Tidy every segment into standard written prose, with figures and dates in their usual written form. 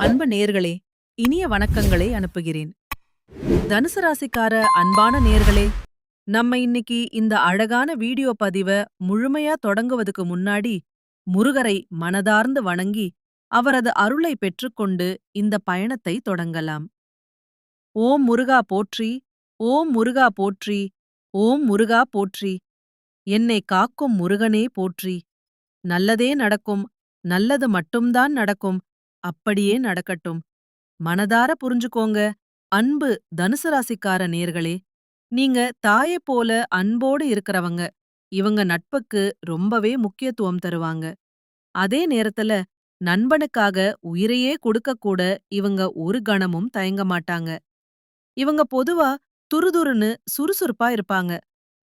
அன்பு நேர்களே, இனிய வணக்கங்களை அனுப்புகிறேன். தனுசு ராசிக்கார அன்பான நேர்களே, நம்ம இன்னைக்கு இந்த அழகான வீடியோ பதிவ முழுமையா தொடங்குவதுக்கு முன்னாடி முருகரை மனதார்ந்து வணங்கி அவரது அருளை பெற்றுக்கொண்டு இந்த பயணத்தை தொடங்கலாம். ஓம் முருகா போற்றி, ஓம் முருகா போற்றி, ஓம் முருகா போற்றி. என்னை காக்கும் முருகனே போற்றி. நல்லதே நடக்கும், நல்லது மட்டும்தான் நடக்கும், அப்படியே நடக்கட்டும். மனதார புரிஞ்சுக்கோங்க. அன்பு தனுசு ராசிக்கார நேர்களே, நீங்க தாயைப் போல அன்போடு இருக்கறவங்க. இவங்க நட்புக்கு ரொம்பவே முக்கியத்துவம் தருவாங்க. அதே நேரத்துல நண்பனுக்காக உயிரையே கொடுக்க கூட இவங்க ஒரு கணமும் தயங்க மாட்டாங்க. இவங்க பொதுவா துருதுருன்னு சுறுசுறுப்பா இருப்பாங்க.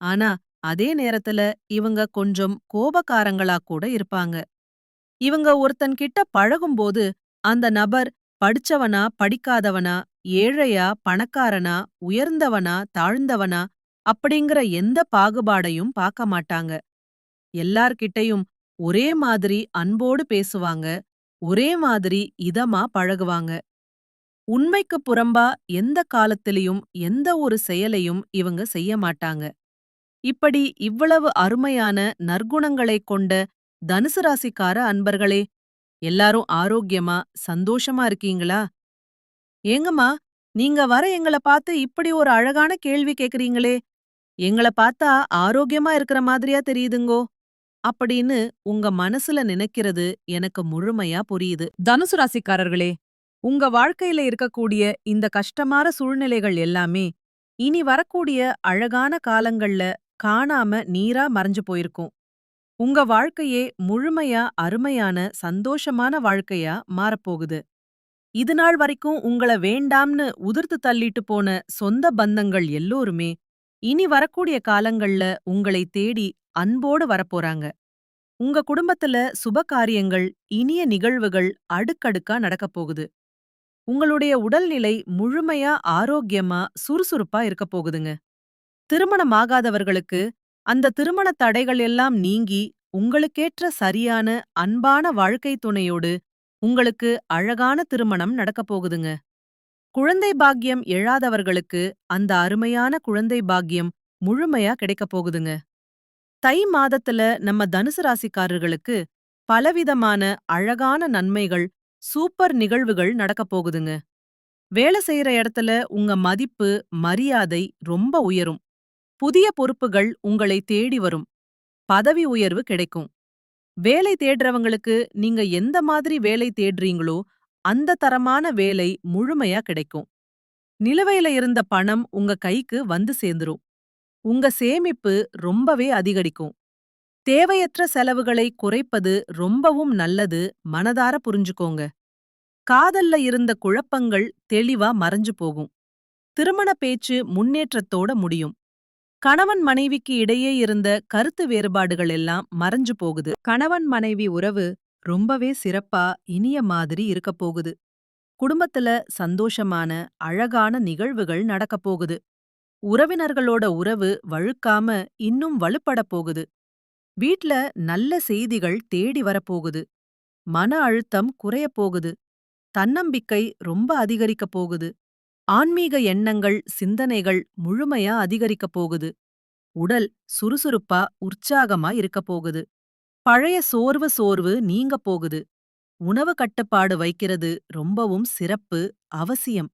ஆனா அதே நேரத்துல இவங்க கொஞ்சம் கோபக்காரங்களா கூட இருப்பாங்க. இவங்க ஒருத்தன் கிட்ட பழகும்போது அந்த நபர் படிச்சவனா படிக்காதவனா, ஏழையா பணக்காரனா, உயர்ந்தவனா தாழ்ந்தவனா அப்படிங்கிற எந்த பாகுபாடையும் பார்க்க மாட்டாங்க. எல்லார்கிட்டயும் ஒரே மாதிரி அன்போடு பேசுவாங்க, ஒரே மாதிரி இதமா பழகுவாங்க. உண்மைக்கு புறம்பா எந்த காலத்திலயும் எந்த ஒரு செயலையும் இவங்க செய்ய மாட்டாங்க. இப்படி இவ்வளவு அருமையான நற்குணங்களைக் கொண்ட தனுசு ராசிக்கார அன்பர்களே, எல்லாரும் ஆரோக்கியமா சந்தோஷமா இருக்கீங்களா? ஏங்கம்மா, நீங்க வர எங்கள பார்த்து இப்படி ஒரு அழகான கேள்வி கேக்குறீங்களே, எங்கள பார்த்தா ஆரோக்கியமா இருக்கிற மாதிரியா தெரியுதுங்கோ அப்படின்னு உங்க மனசுல நினைக்கிறது எனக்கு முழுமையா புரியுது. தனுசு ராசிக்காரர்களே, உங்க வாழ்க்கையில இருக்கக்கூடிய இந்த கஷ்டமான சூழ்நிலைகள் எல்லாமே இனி வரக்கூடிய அழகான காலங்கள்ல காணாம நீரா மறைஞ்சு போயிருக்கும். உங்க வாழ்க்கையே முழுமையா அருமையான சந்தோஷமான வாழ்க்கையா மாறப்போகுது. இதுநாள் வரைக்கும் உங்கள வேண்டாம்னு உதிர்த்து தள்ளிட்டு போன சொந்த பந்தங்கள் எல்லோருமே இனி வரக்கூடிய காலங்கள்ல உங்களை தேடி அன்போடு வரப்போறாங்க. உங்க குடும்பத்துல சுப காரியங்கள், இனிய நிகழ்வுகள் அடுக்கடுக்கா நடக்கப் போகுது. உங்களுடைய உடல்நிலை முழுமையா ஆரோக்கியமா சுறுசுறுப்பா இருக்கப் போகுதுங்க. திருமணமாகாதவர்களுக்கு அந்த திருமண தடைகள் எல்லாம் நீங்கி உங்களுக்கேற்ற சரியான அன்பான வாழ்க்கை துணையோடு உங்களுக்கு அழகான திருமணம் நடக்கப் போகுதுங்க. குழந்தை பாக்கியம் எழாதவர்களுக்கு அந்த அருமையான குழந்தை பாக்கியம் முழுமையா கிடைக்கப் போகுதுங்க. தை மாதத்துல நம்ம தனுசு ராசிக்காரர்களுக்கு பலவிதமான அழகான நன்மைகள், சூப்பர் நிகழ்வுகள் நடக்கப் போகுதுங்க. வேலை செய்யற இடத்துல உங்க மதிப்பு, மரியாதை ரொம்ப உயரும். புதிய பொறுப்புகள் உங்களை தேடி வரும். பதவி உயர்வு கிடைக்கும். வேலை தேடுறவங்களுக்கு நீங்க எந்த மாதிரி வேலை தேடுறீங்களோ அந்த தரமான வேலை முழுமையா கிடைக்கும். நிலுவையில இருந்த பணம் உங்க கைக்கு வந்து சேர்ந்துரும். உங்க சேமிப்பு ரொம்பவே அதிகரிக்கும். தேவையற்ற செலவுகளை குறைப்பது ரொம்பவும் நல்லது, மனதார புரிஞ்சுக்கோங்க. காதல்ல இருந்த குழப்பங்கள் தெளிவா மறைஞ்சு போகும். திருமண பேச்சு முன்னேற்றத்தோட முடியும். கணவன் மனைவிக்கு இடையே இருந்த கருத்து வேறுபாடுகள் எல்லாம் மறைஞ்சு போகுது. கணவன் மனைவி உறவு ரொம்பவே சிறப்பா இனிய மாதிரி இருக்கப் போகுது. குடும்பத்துல சந்தோஷமான அழகான நிகழ்வுகள் நடக்கப் போகுது. உறவினர்களோட உறவு வழுக்காம இன்னும் வலுப்படப் போகுது. வீட்ல நல்ல செய்திகள் தேடி வரப்போகுது. மன அழுத்தம் குறையப் போகுது. தன்னம்பிக்கை ரொம்ப அதிகரிக்கப் போகுது. ஆன்மீக எண்ணங்கள், சிந்தனைகள் முழுமையா அதிகரிக்கப் போகுது. உடல் சுறுசுறுப்பா உற்சாகமா இருக்கப் போகுது. பழைய சோர்வு நீங்கப் போகுது. உணவு கட்டுப்பாடு வைக்கிறது ரொம்பவும் சிறப்பு, அவசியம்.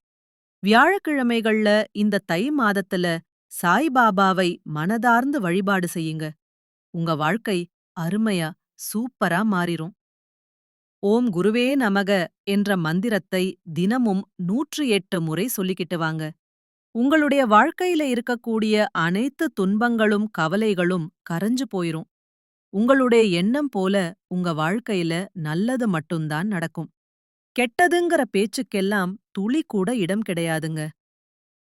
வியாழக்கிழமைகள்ல இந்த தை மாதத்துல சாய்பாபாவை மனதார்ந்து வழிபாடு செய்யுங்க. உங்க வாழ்க்கை அருமையா சூப்பரா மாறிரும். ஓம் குருவே நமக என்ற மந்திரத்தை தினமும் 108 முறை சொல்லிக்கிட்டு வாங்க. உங்களுடைய வாழ்க்கையில இருக்கக்கூடிய அனைத்து துன்பங்களும் கவலைகளும் கரைஞ்சு போயிரும். உங்களுடைய எண்ணம் போல உங்க வாழ்க்கையில நல்லது மட்டும்தான் நடக்கும். கெட்டதுங்கிற பேச்சுக்கெல்லாம் துளி கூட இடம் கிடையாதுங்க.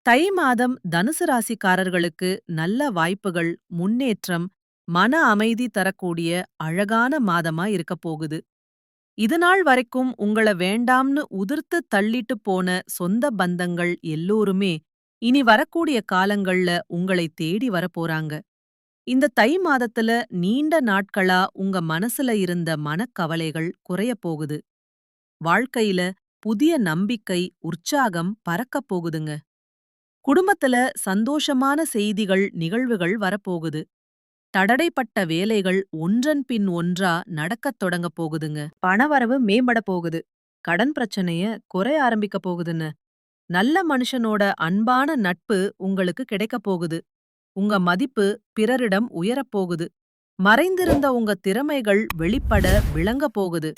தை மாதம் தனுசு ராசிக்காரர்களுக்கு நல்ல வாய்ப்புகள், முன்னேற்றம், மன அமைதி தரக்கூடிய அழகான மாதமா இருக்கப் போகுது. இதுநாள் வரைக்கும் உங்கள வேண்டாம்னு உதிர்த்து தள்ளிட்டு போன சொந்த பந்தங்கள் எல்லோருமே இனி வரக்கூடிய காலங்கள்ல உங்களை தேடி வரப்போறாங்க. இந்த தை மாதத்துல நீண்ட நாட்களா உங்க மனசுல இருந்த மனக்கவலைகள் குறையப் போகுது. வாழ்க்கையில புதிய நம்பிக்கை, உற்சாகம் பறக்கப் போகுதுங்க. குடும்பத்துல சந்தோஷமான செய்திகள், நிகழ்வுகள் வரப்போகுது. தடடைப்பட்ட வேலைகள் ஒன்றன் பின் ஒன்றா நடக்கத் தொடங்கப் போகுதுங்க. பணவரவு மேம்பட போகுது. கடன் பிரச்சனைய குறைய ஆரம்பிக்க போகுதுன்னு. நல்ல மனுஷனோட அன்பான நட்பு உங்களுக்கு கிடைக்கப் போகுது. உங்க மதிப்பு பிறரிடம் உயரப் போகுது. மறைந்திருந்த உங்க திறமைகள் வெளிப்பட விளங்கப் போகுது.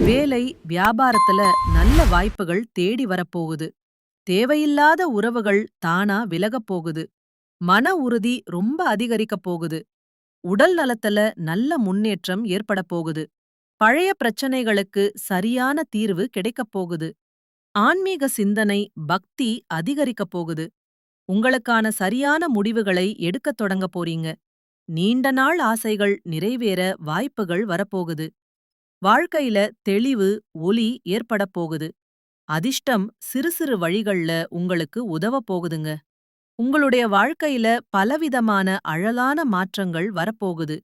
வேலை, வியாபாரத்துல நல்ல வாய்ப்புகள் தேடி வரப்போகுது. தேவையில்லாத உறவுகள் தானா விலகப் போகுது. மன உறுதி ரொம்ப அதிகரிக்கப் போகுது. உடல் நலத்துல நல்ல முன்னேற்றம் ஏற்படப் போகுது. பழைய பிரச்சனைகளுக்கு சரியான தீர்வு கிடைக்கப் போகுது. ஆன்மீக சிந்தனை, பக்தி அதிகரிக்கப் போகுது. உங்களுக்கான சரியான முடிவுகளை எடுக்கத் தொடங்க போறீங்க. நீண்ட நாள் ஆசைகள் நிறைவேற வாய்ப்புகள் வரப்போகுது. வாழ்க்கையில தெளிவு, ஒளி ஏற்படப் போகுது. அதிர்ஷ்டம் சிறு சிறு வழிகள்ல உங்களுக்கு உதவப் போகுதுங்க. உங்களுடைய வாழ்க்கையில பலவிதமான அழலான மாற்றங்கள் வரப்போகுது.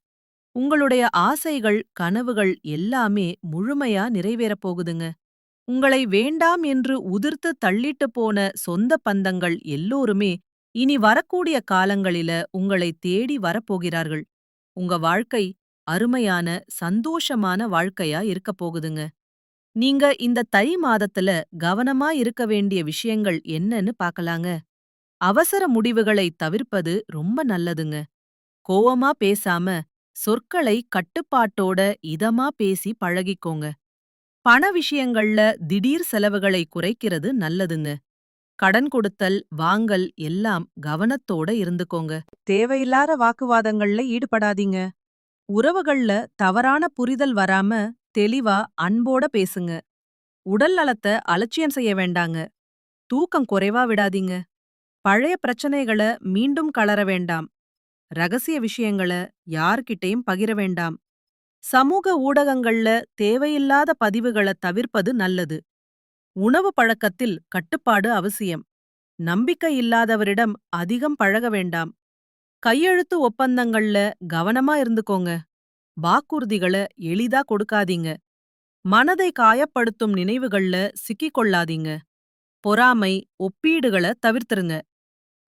உங்களுடைய ஆசைகள், கனவுகள் எல்லாமே முழுமையா நிறைவேறப் போகுதுங்க. உங்களை வேண்டாம் என்று உதிர்த்து தள்ளிட்டு போன சொந்த பந்தங்கள் எல்லோருமே இனி வரக்கூடிய காலங்களில உங்களை தேடி வரப்போகிறார்கள். உங்க வாழ்க்கை அருமையான, சந்தோஷமான வாழ்க்கையா இருக்கப் போகுதுங்க. நீங்க இந்த தை மாதத்துல கவனமா இருக்க வேண்டிய விஷயங்கள் என்னன்னு பார்க்கலாங்க. அவசர முடிவுகளை தவிர்ப்பது ரொம்ப நல்லதுங்க. கோவமா பேசாம, சொற்களை கட்டுப்பாட்டோட இதமா பேசி பழகிக்கோங்க. பண விஷயங்கள்ல திடீர் செலவுகளை குறைக்கிறது நல்லதுங்க. கடன் கொடுத்தல், வாங்கல் எல்லாம் கவனத்தோட இருந்துக்கோங்க. தேவையில்லாத வாக்குவாதங்கள்ல ஈடுபடாதீங்க. உறவுகள்ல தவறான புரிதல் வராம தெளிவா, அன்போட பேசுங்க. உடல் நலத்த அலட்சியம் செய்ய வேண்டாங்க. தூக்கம் குறைவா விடாதீங்க. பழைய பிரச்சனைகள மீண்டும் கலர வேண்டாம். ரகசிய விஷயங்கள யார்கிட்டயும் பகிர வேண்டாம். சமூக ஊடகங்கள்ல தேவையில்லாத பதிவுகள தவிர்ப்பது நல்லது. உணவு பழக்கத்தில் கட்டுப்பாடு அவசியம். நம்பிக்கை இல்லாதவரிடம் அதிகம் பழக வேண்டாம். கையெழுத்து ஒப்பந்தங்கள்ல கவனமா இருந்துக்கோங்க. வாக்குறுதிகள எளிதா கொடுக்காதீங்க. மனதை காயப்படுத்தும் நினைவுகள்ல சிக்கிக் கொள்ளாதீங்க. பொறாமை, ஒப்பீடுகள தவிர்த்திருங்க.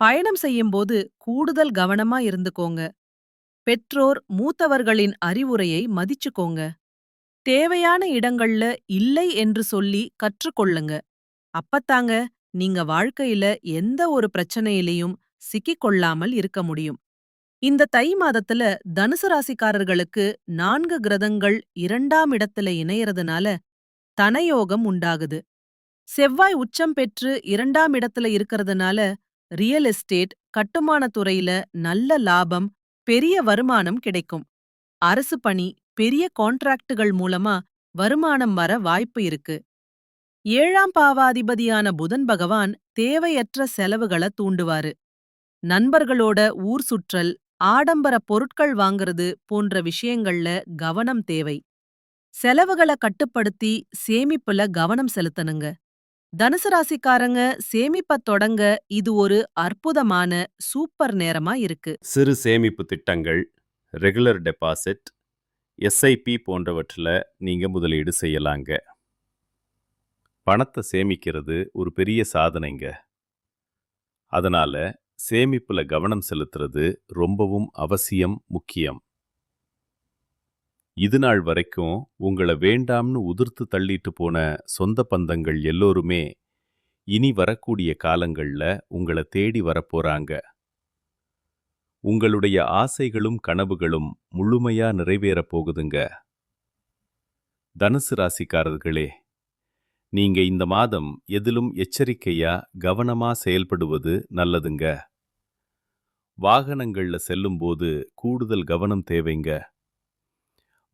பயணம் செய்யும்போது கூடுதல் கவனமா இருந்துக்கோங்க. பெற்றோர், மூத்தவர்களின் அறிவுரையை மதிச்சுக்கோங்க. தேவையான இடங்கள்ல இல்லை என்று சொல்லி கற்றுக்கொள்ளுங்க. அப்பத்தாங்க நீங்க வாழ்க்கையில எந்த ஒரு பிரச்சனையிலையும் சிக்கிக் கொள்ளாமல் இருக்க முடியும். இந்த தை மாதத்துல தனுசு ராசிக்காரர்களுக்கு 4 கிரகங்கள் 2ஆம் இடத்துல இணையறதுனால தனயோகம் உண்டாகுது. செவ்வாய் உச்சம் பெற்று 2ஆம் இடத்துல இருக்கறதுனால ரியல் எஸ்டேட், கட்டுமானத் துறையில நல்ல லாபம், பெரிய வருமானம் கிடைக்கும். அரசு பணி, பெரிய கான்ட்ராக்டுகள் மூலமா வருமானம் வர வாய்ப்பு இருக்கு. 7ஆம் பாவாதிபதியான புதன் பகவான் தேவையற்ற செலவுகள தூண்டுவாரு. நண்பர்களோட ஊர் சுற்றல், ஆடம்பர பொருட்கள் வாங்குறது போன்ற விஷயங்கள்ல கவனம் தேவை. செலவுகள கட்டுப்படுத்தி சேமிப்புல கவனம் செலுத்தணுங்க. தனுசு ராசிக்காரங்க சேமிப்பத் தொடங்க இது ஒரு அற்புதமான சூப்பர் நேரமா இருக்கு. சிறு சேமிப்பு திட்டங்கள், ரெகுலர் டெபாசிட், எஸ்ஐபி போன்றவற்றில் நீங்கள் முதலீடு செய்யலாங்க. பணத்தை சேமிக்கிறது ஒரு பெரிய சாதனைங்க. அதனால சேமிப்புல கவனம் செலுத்துறது ரொம்பவும் அவசியம், முக்கியம். இது நாள் வரைக்கும் உங்களை வேண்டாம்னு உதிர்த்து தள்ளிட்டு போன சொந்த பந்தங்கள் எல்லோருமே இனி வரக்கூடிய காலங்கள்ல உங்களை தேடி வரப்போறாங்க. உங்களுடைய ஆசைகளும் கனவுகளும் முழுமையா நிறைவேறப் போகுதுங்க. தனுசு ராசிக்காரர்களே, நீங்க இந்த மாதம் எதிலும் எச்சரிக்கையா, கவனமா செயல்படுவது நல்லதுங்க. வாகனங்கள்ல செல்லும்போது கூடுதல் கவனம் தேவைங்க.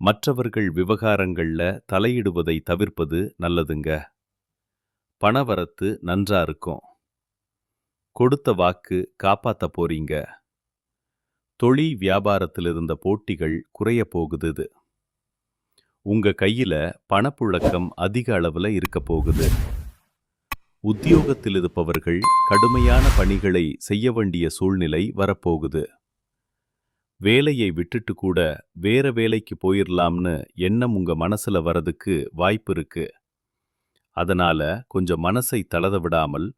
மற்றவர்கள் விவகாரங்கள்ல தலையிடுவதை தவிர்ப்பது நல்லதுங்க. பணவரத்து நன்றா இருக்கும். கொடுத்த வாக்கு காப்பாத்த போறீங்க. தொழில் வியாபாரத்தில் இருந்த போட்டிகள் குறைய போகுது. உங்க கையில பணப்புழக்கம் அதிக அளவுல இருக்க போகுது. உத்தியோகத்தில் இருப்பவர்கள் கடுமையான பணிகளை செய்ய வேண்டிய சூழ்நிலை வரப்போகுது. வேலையை விட்டுட்டு கூட வேற வேலைக்கு போயிரலாம்னு எண்ணம் உங்க மனசுல வரதுக்கு வாய்ப்பு இருக்கு. அதனால கொஞ்சம் மனசை தளர விடாமல்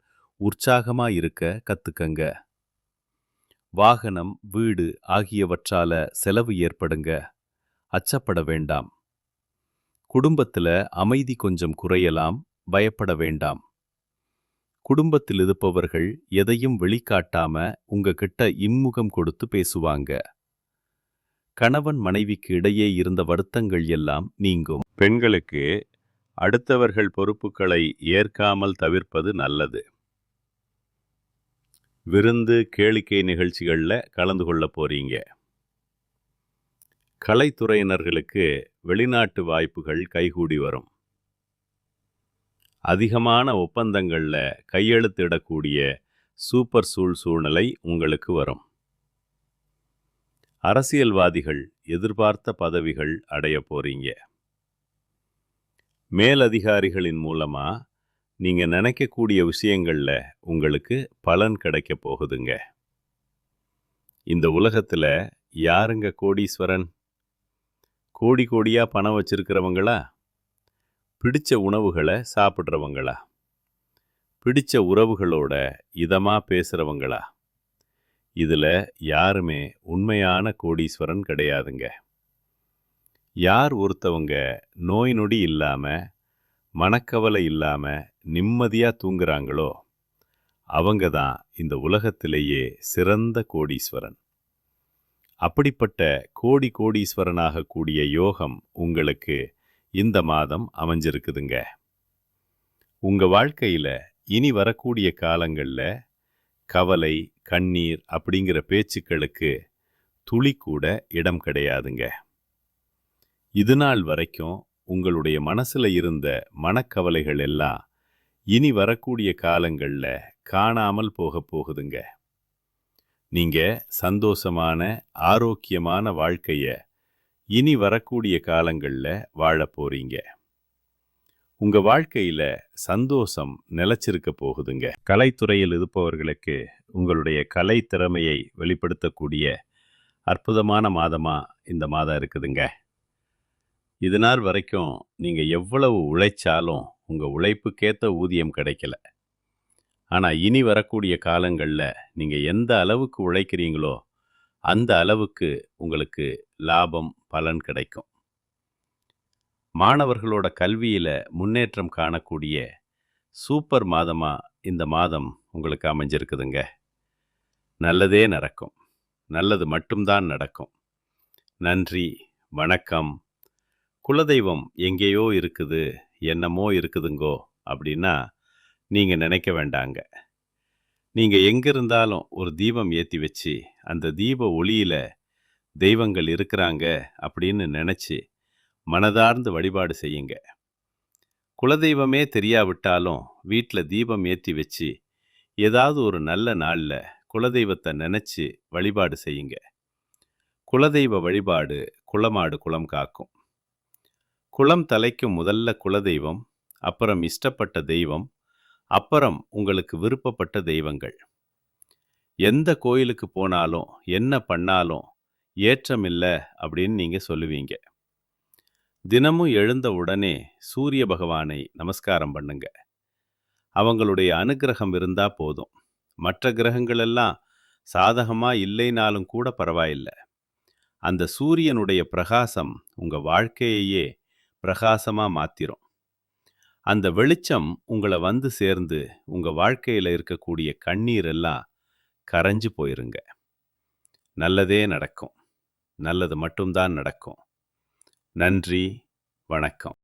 உற்சாகமா இருக்க கத்துக்கங்க. வாகனம், வீடு ஆகியவற்றால செலவு ஏற்படுங்க. அச்சப்பட வேண்டாம். குடும்பத்துல அமைதி கொஞ்சம் குறையலாம். பயப்பட வேண்டாம். குடும்பத்தில் இருப்பவர்கள் எதையும் வெளிக்காட்டாம உங்ககிட்ட இன்முகம் கொடுத்து பேசுவாங்க. கணவன் மனைவிக்கு இடையே இருந்த வருத்தங்கள் எல்லாம் நீங்கும். பெண்களுக்கு அடுத்தவர்கள் பொறுப்புகளை ஏற்காமல் தவிர்ப்பது நல்லது. விருந்து, கேளிக்கை நிகழ்ச்சிகள்ல கலந்து கொள்ள போறீங்க. கலைத்துறையினர்களுக்கு வெளிநாட்டு வாய்ப்புகள் கைகூடி வரும். அதிகமான ஒப்பந்தங்கள்ல கையெழுத்திடக்கூடிய சூப்பர் சூழ்நிலை உங்களுக்கு வரும். அரசியல்வாதிகள் எதிர்பார்த்த பதவிகள் அடைய போறீங்க. மேலதிகாரிகளின் மூலமா நீங்க நினைக்கக்கூடிய விஷயங்கள்ல உங்களுக்கு பலன் கிடைக்க போகுதுங்க. இந்த உலகத்துல யாருங்க கோடீஸ்வரன்? கோடி கோடியா பணம் வச்சிருக்கிறவங்களா? பிடிச்ச உணவுகளை சாப்பிட்றவங்களா? பிடிச்ச உறவுகளோட இதமா பேசுறவங்களா? இதுல யாருமே உண்மையான கோடீஸ்வரன் கிடையாதுங்க. யார் ஒருத்தவங்க நோய் நொடி இல்லாம, மனக்கவலை இல்லாம நிம்மதியா தூங்குறாங்களோ அவங்க தான் இந்த உலகத்திலேயே சிறந்த கோடீஸ்வரன். அப்படிப்பட்ட கோடீஸ்வரனாக கூடிய யோகம் உங்களுக்கு இந்த மாதம் அமைஞ்சிருக்குதுங்க. உங்க வாழ்க்கையில இனி வரக்கூடிய காலங்கள்ல கவலை, கண்ணீர் அப்படிங்கிற பேச்சுக்களுக்கு துளி கூட இடம் கிடையாதுங்க. இது நாள் வரைக்கும் உங்களுடைய மனசுல இருந்த மனக்கவலைகள் எல்லாம் இனி வரக்கூடிய காலங்கள்ல காணாமல் போக போகுதுங்க. நீங்க சந்தோஷமான, ஆரோக்கியமான வாழ்க்கைய இனி வரக்கூடிய காலங்கள்ல வாழப் போறீங்க. உங்க வாழ்க்கையில சந்தோஷம் நிலைச்சிருக்க போகுதுங்க. கலைத்துறையில் இருப்பவர்களுக்கு உங்களுடைய கலை திறமையை வெளிப்படுத்தக்கூடிய அற்புதமான மாதமா இந்த மாதம் இருக்குதுங்க. இது நாள் வரைக்கும் நீங்க எவ்வளவு உழைச்சாலும் உங்க உழைப்புக்கேத்த ஊதியம் கிடைக்கல. ஆனா இனி வரக்கூடிய காலங்கள்ல நீங்க எந்த அளவுக்கு உழைக்கிறீங்களோ அந்த அளவுக்கு உங்களுக்கு லாபம், பலன் கிடைக்கும். மாணவர்களோட கல்வியில முன்னேற்றம் காணக்கூடிய சூப்பர் மாதமா இந்த மாதம் உங்களுக்கு அமைஞ்சிருக்குதுங்க. நல்லதே நடக்கும். நல்லது மட்டும்தான் நடக்கும். நன்றி, வணக்கம். குலதெய்வம் எங்கேயோ இருக்குது, என்னமோ இருக்குதுங்கோ அப்படின்னா நீங்க நினைக்க வேண்டாங்க. நீங்க எங்க இருந்தாலும் ஒரு தீபம் ஏத்தி வச்சு அந்த தீப ஒளியில தெய்வங்கள் இருக்கிறாங்க அப்படின்னு நினைச்சு மனதார்ந்து வழிபாடு செய்யுங்க. குலதெய்வமே தெரியாவிட்டாலும் வீட்டில் தீபம் ஏற்றி வச்சு ஏதாவது ஒரு நல்ல நாளில் குலதெய்வத்தை நினச்சி வழிபாடு செய்யுங்க. குலதெய்வ வழிபாடு குளமாடு குளம் காக்கும். குளம் தலைக்கும் முதல்ல குலதெய்வம், அப்புறம் இஷ்டப்பட்ட தெய்வம், அப்புறம் உங்களுக்கு விருப்பப்பட்ட தெய்வங்கள். எந்த கோயிலுக்கு போனாலும் என்ன பண்ணாலும் ஏற்றம் இல்லை அப்படின்னு நீங்கள் சொல்லுவீங்க. தினமும் எழுந்த உடனே சூரிய பகவானை நமஸ்காரம் பண்ணுங்க. அவங்களுடைய அனுக்கிரகம் இருந்தா போதும். மற்ற கிரகங்கள் எல்லாம் சாதகமா இல்லைனாலும் கூட பரவாயில்லை. அந்த சூரியனுடைய பிரகாசம் உங்க வாழ்க்கையையே பிரகாசமா மாத்திரும். அந்த வெளிச்சம் உங்களை வந்து சேர்ந்து உங்க வாழ்க்கையில இருக்கக்கூடிய கண்ணீர் எல்லாம் கரைஞ்சு போயிருங்க. நல்லதே நடக்கும். நல்லது மட்டும்தான் நடக்கும். நன்றி, வணக்கம்.